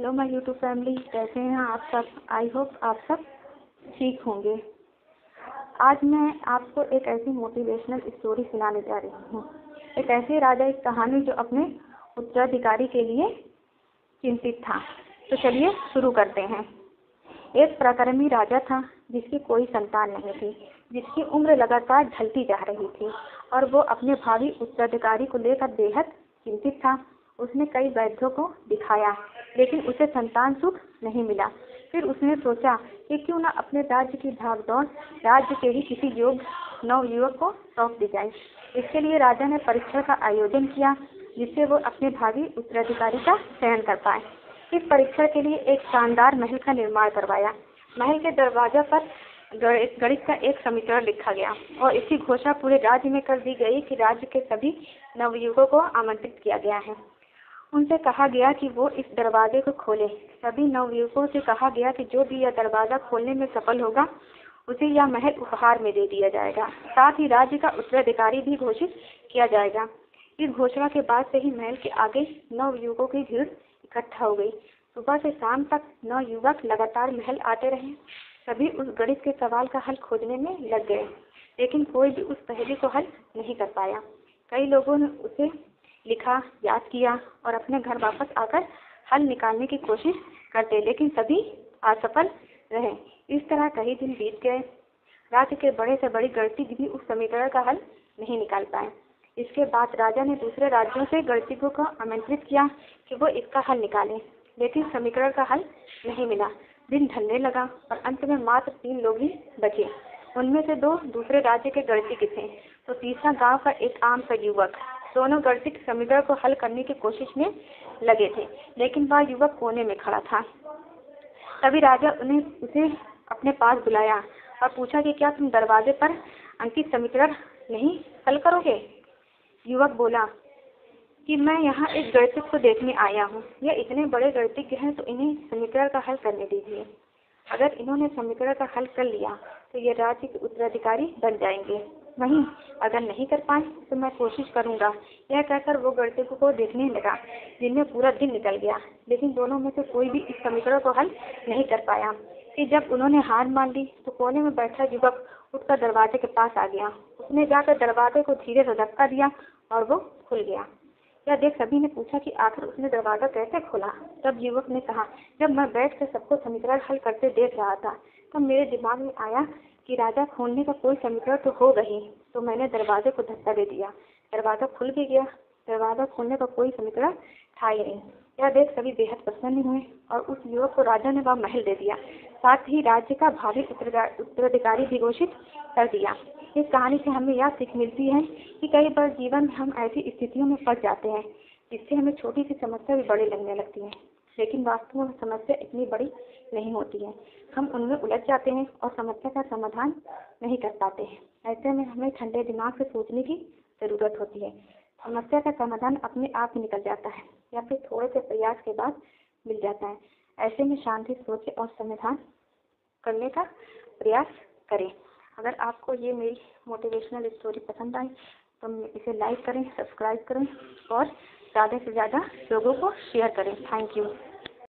Hello my YouTube family, कैसे हैं आप सब। आई होप आप सब ठीक होंगे। आज मैं आपको एक ऐसी मोटिवेशनल स्टोरी सुनाने जा रही हूँ। एक ऐसे राजा की कहानी जो अपने उत्तराधिकारी के लिए चिंतित था। तो चलिए शुरू करते हैं। एक पराक्रमी राजा था जिसकी कोई संतान नहीं थी, जिसकी उम्र लगातार ढलती जा रही थी और वो अपने भावी उत्तराधिकारी को लेकर बेहद चिंतित था। उसने कई वैद्यों को दिखाया, लेकिन उसे संतान सुख नहीं मिला। फिर उसने सोचा कि क्यों न अपने राज्य की भागदौड़ राज्य के ही किसी नवयुवक को सौंप दी जाए। इसके लिए राजा ने परीक्षा का आयोजन किया, जिससे वो अपने भावी उत्तराधिकारी का चयन कर पाए। इस परीक्षा के लिए एक शानदार महल का निर्माण करवाया। महल के दरवाजा पर गणित का एक समीकरण लिखा गया और इसकी घोषणा पूरे राज्य में कर दी गई कि राज्य के सभी नवयुवकों को आमंत्रित किया गया है। उनसे कहा गया कि वो इस दरवाजे को खोले। सभी नवयुवकों से कहा गया कि जो भी यह दरवाजा खोलने में सफल होगा उसे यह महल उपहार में दे दिया जाएगा। साथ ही राज्य का उत्तराधिकारी भी घोषित किया जाएगा। इस घोषणा के बाद से ही महल के आगे नवयुवकों की भीड़ इकट्ठा हो गई। सुबह से शाम तक नवयुवक लगातार महल आते रहे। सभी उस गणित के सवाल का हल खोजने में लग गए, लेकिन कोई भी उस पहेली को हल नहीं कर पाया। कई लोगों ने उसे लिखा, याद किया और अपने घर वापस आकर हल निकालने की कोशिश करते, लेकिन सभी असफल रहे। इस तरह कई दिन बीत गए। राज्य के बड़े से बड़ी गणितज्ञ भी उस समीकरण का हल नहीं निकाल पाए। इसके बाद राजा ने दूसरे राज्यों से गणितज्ञों को आमंत्रित किया कि वो इसका हल निकालें, लेकिन समीकरण का हल नहीं मिला। दिन ढलने लगा और अंत में मात्र 3 लोग ही बचे। उनमें से 2 दूसरे राज्य के गणितज्ञ थे, तो तीसरा गांव का एक आम सा युवक। दोनों गणित समीकरण को हल करने की कोशिश में लगे थे, लेकिन वह युवक कोने में खड़ा था। तभी राजा उसे अपने पास बुलाया और पूछा कि क्या तुम दरवाजे पर अंकित समीकरण नहीं हल करोगे। युवक बोला कि मैं यहाँ एक गणितज्ञ को देखने आया हूँ। यह इतने बड़े गणितज्ञ हैं, तो इन्हें समीकरण का हल करने दीजिए। अगर इन्होंने समीकरण का हल कर लिया तो ये राज्य के उत्तराधिकारी बन जाएंगे। वहीं अगर नहीं कर पाए तो मैं कोशिश करूंगा। यह कहकर वो गणितज्ञ को देखने लगा। दिन में पूरा दिन निकल गया, लेकिन दोनों में से कोई भी इस समीकरण को हल नहीं कर पाया। कि जब उन्होंने हार मान ली तो कोने में बैठा युवक उठकर दरवाजे के पास आ गया। उसने जाकर दरवाजे को धीरे से धक्का दिया और वो खुल गया। यह देख सभी ने पूछा कि आखिर उसने दरवाजा कैसे खोला। तब युवक ने कहा, जब मैं बैठ कर सबको समीकरण हल करते देख रहा था तब मेरे दिमाग में आया कि राजा खोलने का कोई समीकरण तो होगा ही, तो मैंने दरवाजे को धक्का दे दिया। दरवाजा खुल भी गया। दरवाजा खोलने का कोई समीकरण था ही नहीं। यह देख सभी बेहद प्रसन्न हुए और उस युवक को राजा ने वह महल दे दिया। साथ ही राज्य का भावी उत्तराधिकारी भी घोषित कर दिया। इस कहानी से हमें यह सीख मिलती है कि कई बार जीवन में हम ऐसी स्थितियों में फंस जाते हैं जिससे हमें छोटी सी समस्या भी बड़ी लगने लगती है, लेकिन वास्तव में समस्या इतनी बड़ी नहीं होती है। हम उनमें उलझ जाते हैं और समस्या का समाधान नहीं कर पाते हैं। ऐसे में हमें ठंडे दिमाग से सोचने की जरूरत होती है। समस्या का समाधान अपने आप ही निकल जाता है या फिर थोड़े से प्रयास के बाद मिल जाता है। ऐसे में शांति सोचें और समाधान करने का प्रयास करें। अगर आपको ये मेरी मोटिवेशनल स्टोरी पसंद आई तो इसे लाइक करें, सब्सक्राइब करें और ज़्यादा से ज़्यादा लोगों को शेयर करें। Thank you.